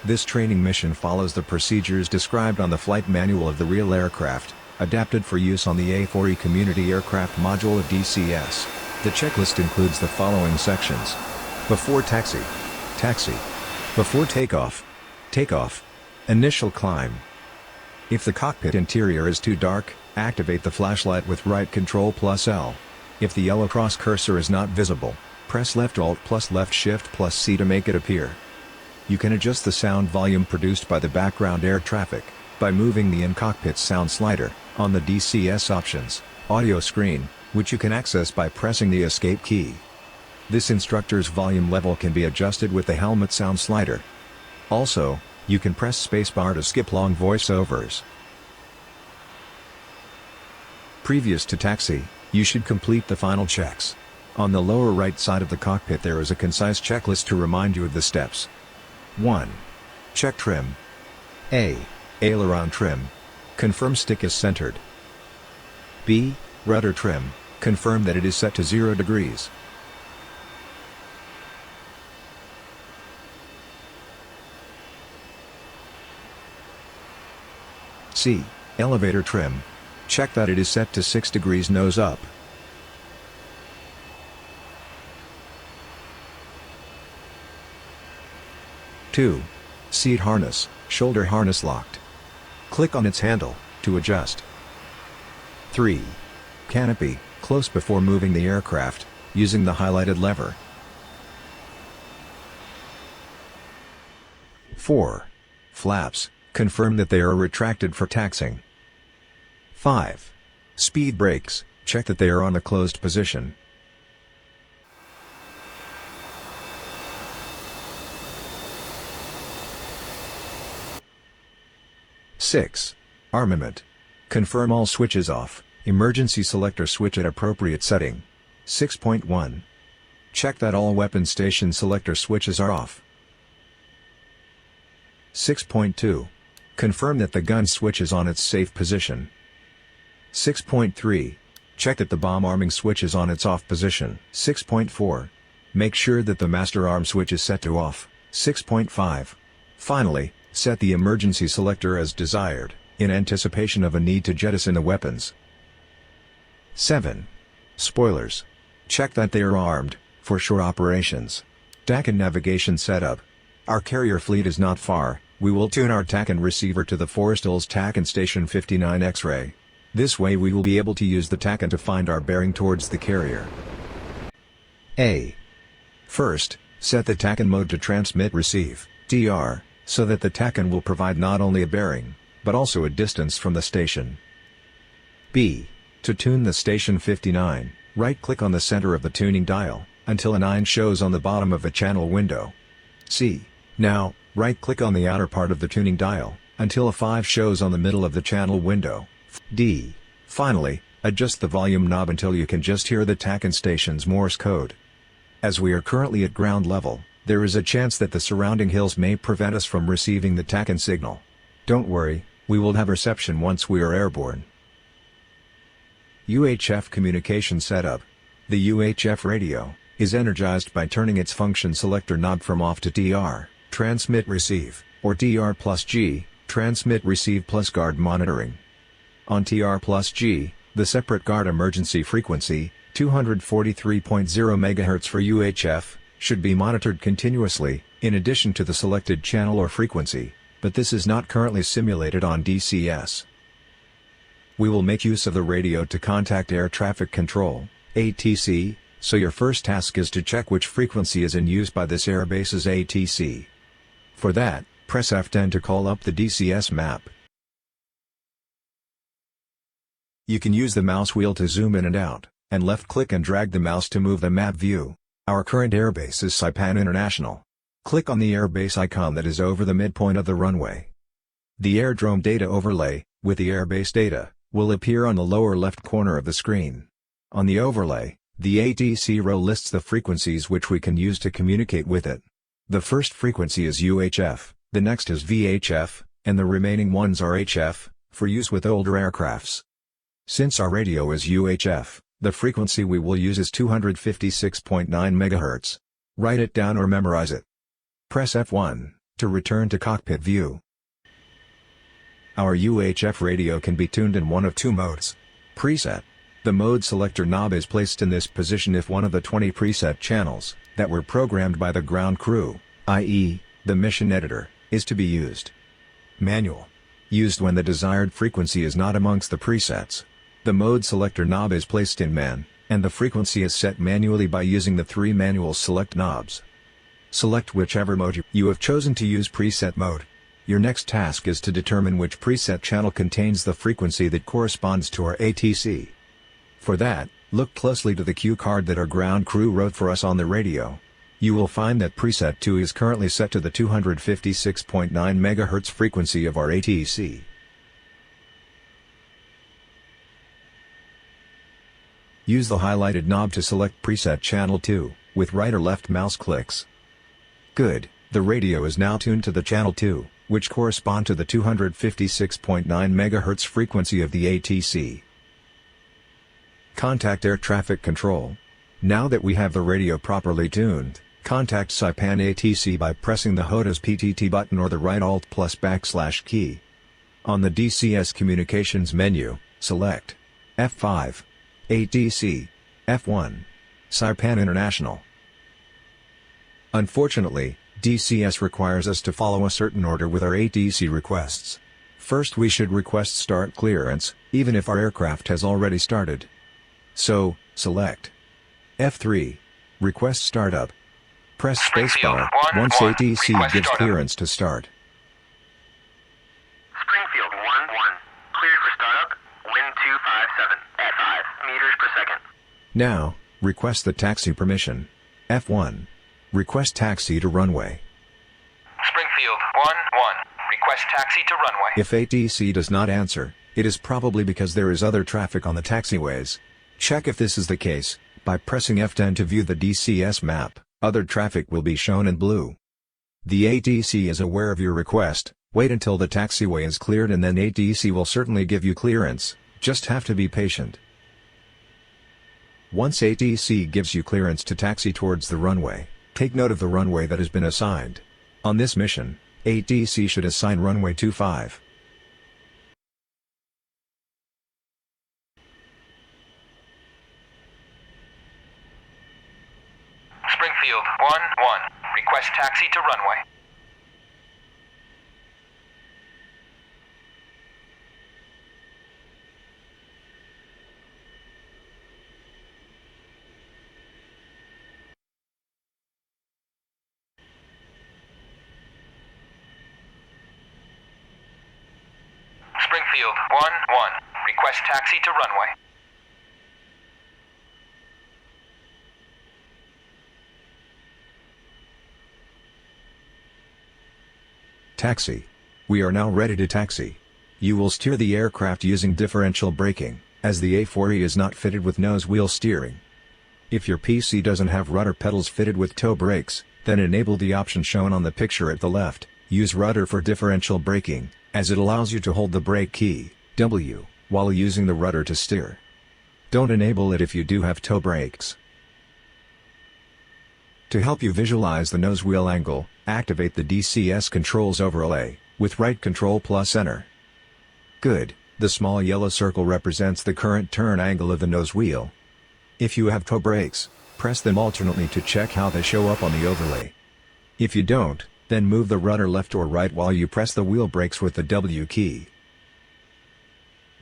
This training mission follows the procedures described on the flight manual of the real aircraft, adapted for use on the A4E Community Aircraft Module of DCS. The checklist includes the following sections. Before taxi. Taxi. Before takeoff. Takeoff. Initial climb. If the cockpit interior is too dark, activate the flashlight with right Ctrl plus L. If the yellow cross cursor is not visible, press left Alt plus left Shift plus C to make it appear. You can adjust the sound volume produced by the background air traffic by moving the in-cockpit sound slider on the DCS options audio screen, which you can access by pressing the escape key. This instructor's volume level can be adjusted with the helmet sound slider. Also, you can press spacebar to skip long voiceovers. Previous to taxi, you should complete the final checks. On the lower right side of the cockpit there is a concise checklist to remind you of the steps. 1. Check trim. A. Aileron trim. Confirm stick is centered. B. Rudder trim. Confirm that it is set to 0 degrees. C. Elevator trim. Check that it is set to 6 degrees nose up. Two. Seat harness, shoulder harness locked. Click on its handle to adjust. 3. Canopy, close before moving the aircraft, using the highlighted lever. 4. Flaps, confirm that they are retracted for taxiing. 5. Speed brakes, check that they are on a closed position. 6. Armament. Confirm all switches off, emergency selector switch at appropriate setting. 6.1. Check that all weapon station selector switches are off. 6.2. Confirm that the gun switch is on its safe position. 6.3. Check that the bomb arming switch is on its off position. 6.4. Make sure that the master arm switch is set to off. 6.5. Finally, set the emergency selector as desired, in anticipation of a need to jettison the weapons. 7. Spoilers. Check that they are armed, for shore operations. TAC and navigation setup. Our carrier fleet is not far, we will tune our TAC and receiver to the Forrestal's TAC and Station 59 X-ray. This way we will be able to use the TAC and to find our bearing towards the carrier. A. First, set the TAC and mode to transmit receive, TR, so that the TAC and will provide not only a bearing, but also a distance from the station. B. To tune the Station 59, right-click on the center of the tuning dial, until a 9 shows on the bottom of the channel window. C. Now, right-click on the outer part of the tuning dial, until a 5 shows on the middle of the channel window. D. Finally, adjust the volume knob until you can just hear the TAC and station's Morse code. As we are currently at ground level, there is a chance that the surrounding hills may prevent us from receiving the TAC and signal. Don't worry, we will have reception once we are airborne. UHF communication setup. The UHF radio is energized by turning its function selector knob from off to TR, transmit receive, or TR plus G, transmit receive plus guard monitoring. On TR plus G, the separate guard emergency frequency, 243.0 MHz for UHF, should be monitored continuously, in addition to the selected channel or frequency, but this is not currently simulated on DCS. We will make use of the radio to contact Air Traffic Control, ATC, so your first task is to check which frequency is in use by this airbase's ATC. For that, press F10 to call up the DCS map. You can use the mouse wheel to zoom in and out, and left-click and drag the mouse to move the map view. Our current airbase is Saipan International. Click on the airbase icon that is over the midpoint of the runway. The airdrome data overlay, with the airbase data, will appear on the lower left corner of the screen. On the overlay, the ATC row lists the frequencies which we can use to communicate with it. The first frequency is UHF, the next is VHF, and the remaining ones are HF, for use with older aircrafts. Since our radio is UHF, the frequency we will use is 256.9 MHz. Write it down or memorize it. Press F1, To return to cockpit view. Our UHF radio can be tuned in one of two modes. Preset. The mode selector knob is placed in this position if one of the 20 preset channels that were programmed by the ground crew, i.e., the mission editor, is to be used. Manual. Used when the desired frequency is not amongst the presets. The mode selector knob is placed in man, and the frequency is set manually by using the 3 manual select knobs. Select whichever mode you have chosen to use preset mode. Your next task is to determine which preset channel contains the frequency that corresponds to our ATC. For that, look closely to the cue card that our ground crew wrote for us on the radio. You will find that preset 2 is currently set to the 256.9 MHz frequency of our ATC. Use the highlighted knob to select preset channel 2, with right or left mouse clicks. Good, the radio is now tuned to the channel 2, which correspond to the 256.9 MHz frequency of the ATC. Contact Air Traffic Control. Now that we have the radio properly tuned, contact Saipan ATC by pressing the HOTAS PTT button or the right Alt plus / key. On the DCS Communications menu, select F5, ATC, F1, Saipan International. Unfortunately, DCS requires us to follow a certain order with our ATC requests. First we should request start clearance, even if our aircraft has already started. So, select F3, request startup. Press spacebar once ATC gives clearance to start. Springfield 1-1, cleared for startup, wind 257 at 5 meters per second. Now, request the taxi permission. F1. Request taxi to runway. Springfield 1-1, request taxi to runway. If ATC does not answer, it is probably because there is other traffic on the taxiways. Check if this is the case by pressing F10 to view the DCS map. Other traffic will be shown in blue. The ATC is aware of your request. Wait until the taxiway is cleared and then ATC will certainly give you clearance. Just have to be patient. Once ATC gives you clearance to taxi towards the runway, take note of the runway that has been assigned. On this mission, ATC should assign runway 25. Springfield 1-1, request taxi to runway. Springfield 1-1, request taxi to runway. Taxi. We are now ready to taxi. You will steer the aircraft using differential braking, as the A4E is not fitted with nose wheel steering. If your PC doesn't have rudder pedals fitted with toe brakes, then enable the option shown on the picture at the left. Use rudder for differential braking, as it allows you to hold the brake key, W, while using the rudder to steer. Don't enable it if you do have toe brakes. To help you visualize the nose wheel angle, activate the DCS controls overlay, with right control plus enter. Good, the small yellow circle represents the current turn angle of the nose wheel. If you have toe brakes, press them alternately to check how they show up on the overlay. If you don't, then move the rudder left or right while you press the wheel brakes with the W key.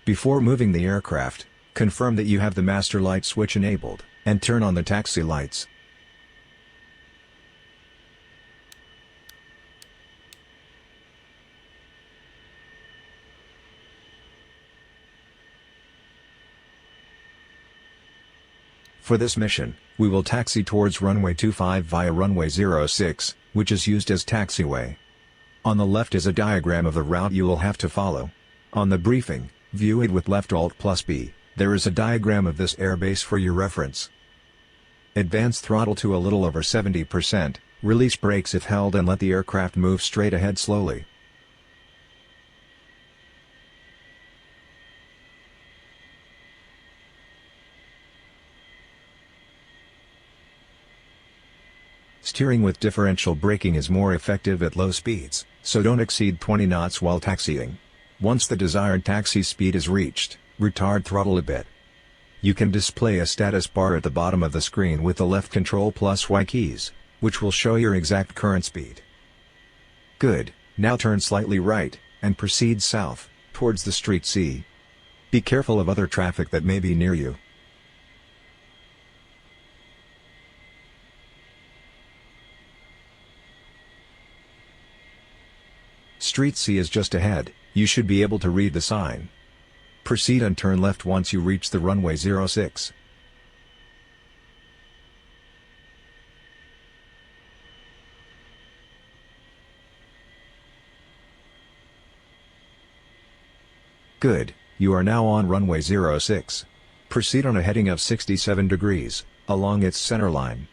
Before moving the aircraft, confirm that you have the master light switch enabled, and turn on the taxi lights. For this mission, we will taxi towards runway 25 via runway 06, which is used as taxiway. On the left is a diagram of the route you will have to follow. On the briefing, view it with left Alt plus B, there is a diagram of this airbase for your reference. Advance throttle to a little over 70%, release brakes if held and let the aircraft move straight ahead slowly. Steering with differential braking is more effective at low speeds, so don't exceed 20 knots while taxiing. Once the desired taxi speed is reached, retard throttle a bit. You can display a status bar at the bottom of the screen with the left Ctrl plus Y keys, which will show your exact current speed. Good, now turn slightly right, and proceed south, towards the street C. Be careful of other traffic that may be near you. Street C is just ahead, you should be able to read the sign. Proceed and turn left once you reach the runway 06. Good, you are now on runway 06. Proceed on a heading of 67 degrees, along its center line.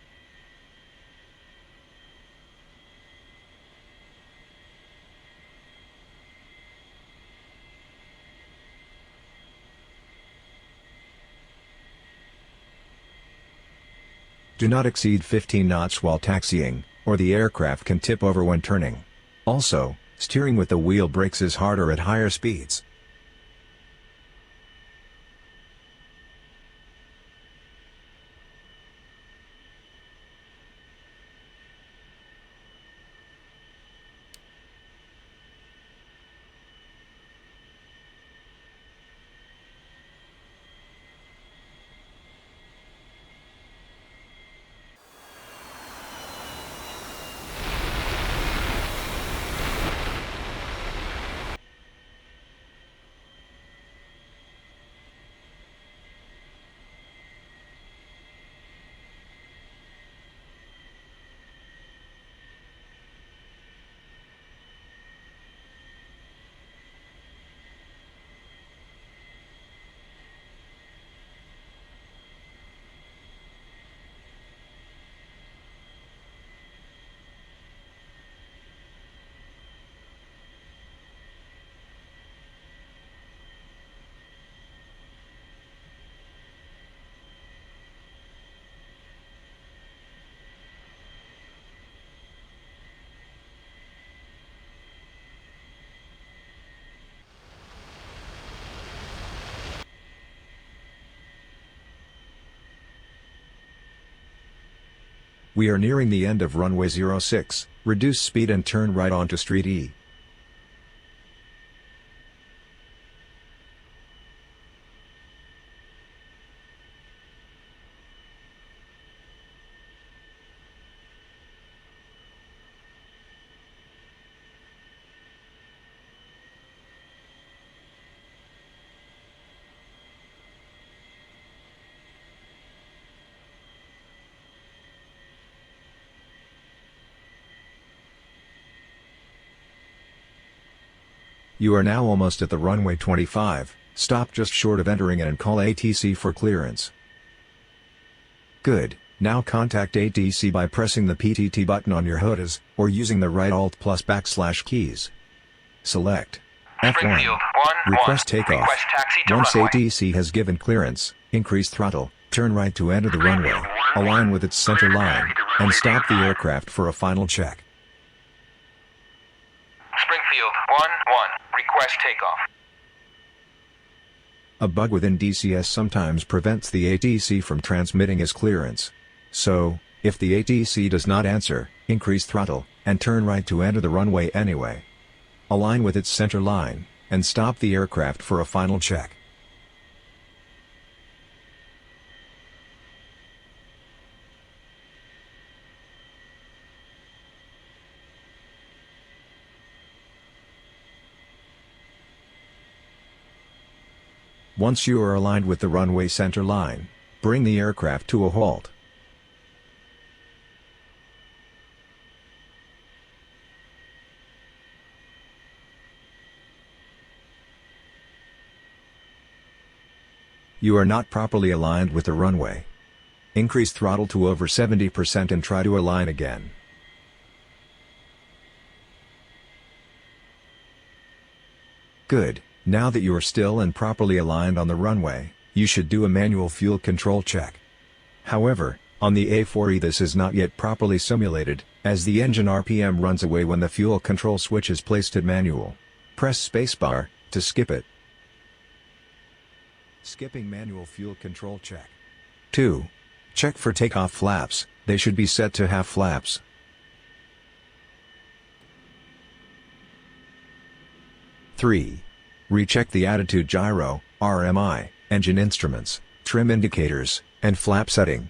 Do not exceed 15 knots while taxiing, or the aircraft can tip over when turning. Also, steering with the wheel brakes is harder at higher speeds. We are nearing the end of runway 06, reduce speed and turn right onto Street E. You are now almost at the runway 25, stop just short of entering it and call ATC for clearance. Good, now contact ATC by pressing the PTT button on your HOTAS, or using the right Alt plus / keys. Select F1, request takeoff. Once ATC has given clearance, increase throttle, turn right to enter the runway, align with its center line, and stop the aircraft for a final check. Springfield 1-1, request takeoff. A bug within DCS sometimes prevents the ATC from transmitting his clearance. So, if the ATC does not answer, increase throttle, and turn right to enter the runway anyway. Align with its center line, and stop the aircraft for a final check. Once you are aligned with the runway center line, bring the aircraft to a halt. You are not properly aligned with the runway. Increase throttle to over 70% and try to align again. Good. Now that you are still and properly aligned on the runway, you should do a manual fuel control check. However, On the A4E this is not yet properly simulated, as the engine RPM runs away when the fuel control switch is placed at manual. Press spacebar to skip it. Skipping manual fuel control check. 2. Check for takeoff flaps, they should be set to half flaps. 3. Recheck the attitude gyro, RMI, engine instruments, trim indicators, and flap setting.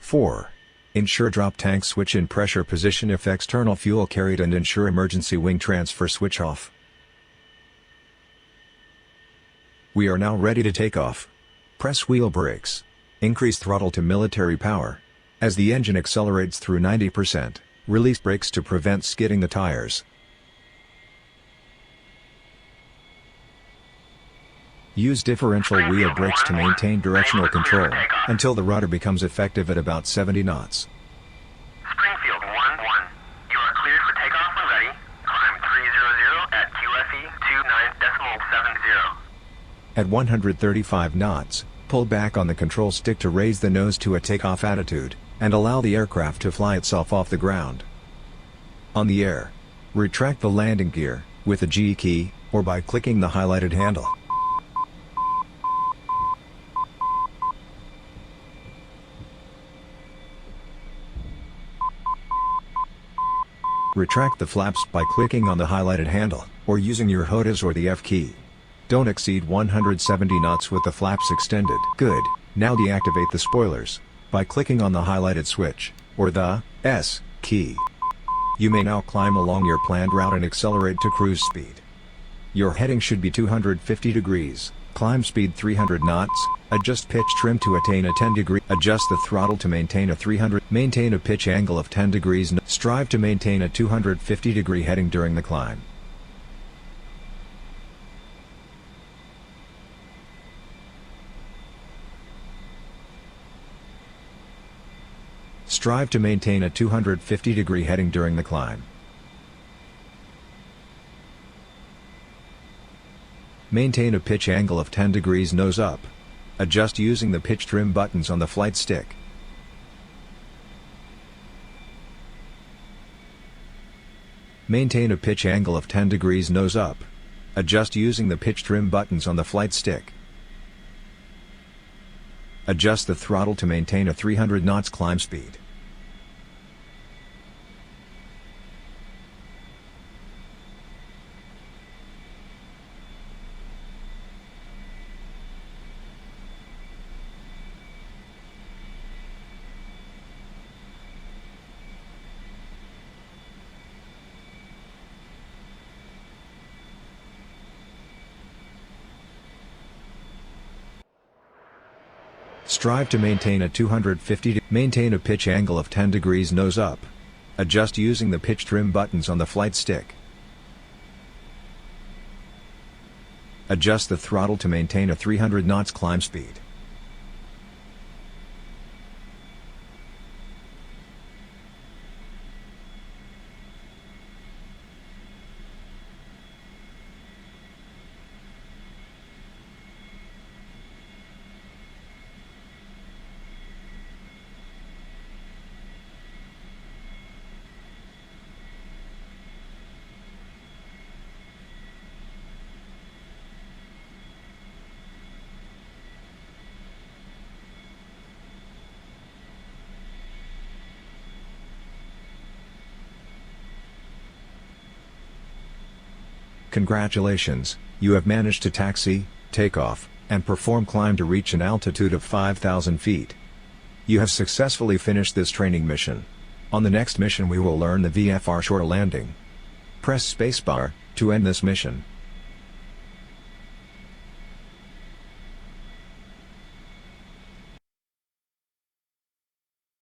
4. Ensure drop tank switch in pressure position if external fuel carried and ensure emergency wing transfer switch off. We are now ready to take off. Press wheel brakes. Increase throttle to military power. As the engine accelerates through 90%, release brakes to prevent skidding the tires. Use differential wheel brakes to maintain directional control, until the rudder becomes effective at about 70 knots. Springfield 1-1. You are cleared for takeoff when ready. Climb 300 at QFE 29.70. At 135 knots, pull back on the control stick to raise the nose to a takeoff attitude, and allow the aircraft to fly itself off the ground. On the air, retract the landing gear, with the G key, or by clicking the highlighted handle. Retract the flaps by clicking on the highlighted handle, or using your HOTAS or the F key. Don't exceed 170 knots with the flaps extended. Good. Now deactivate the spoilers, by clicking on the highlighted switch, or the S key. You may now climb along your planned route and accelerate to cruise speed. Your heading should be 250 degrees, climb speed 300 knots, adjust pitch trim to attain a 10 degree, adjust the throttle to maintain a 300, maintain a pitch angle of 10 degrees, strive to maintain a 250 degree heading during the climb. Strive to maintain a 250 degree heading during the climb. Maintain a pitch angle of 10 degrees nose up. Adjust using the pitch trim buttons on the flight stick. Maintain a pitch angle of 10 degrees nose up. Adjust using the pitch trim buttons on the flight stick. Adjust the throttle to maintain a 300 knots climb speed. Strive to maintain a 250 maintain a pitch angle of 10 degrees nose up. Adjust using the pitch trim buttons on the flight stick. Adjust the throttle to maintain a 300 knots climb speed. Congratulations, you have managed to taxi, take off, and perform climb to reach an altitude of 5,000 feet. You have successfully finished this training mission. On the next mission we will learn the VFR short landing. Press spacebar to end this mission.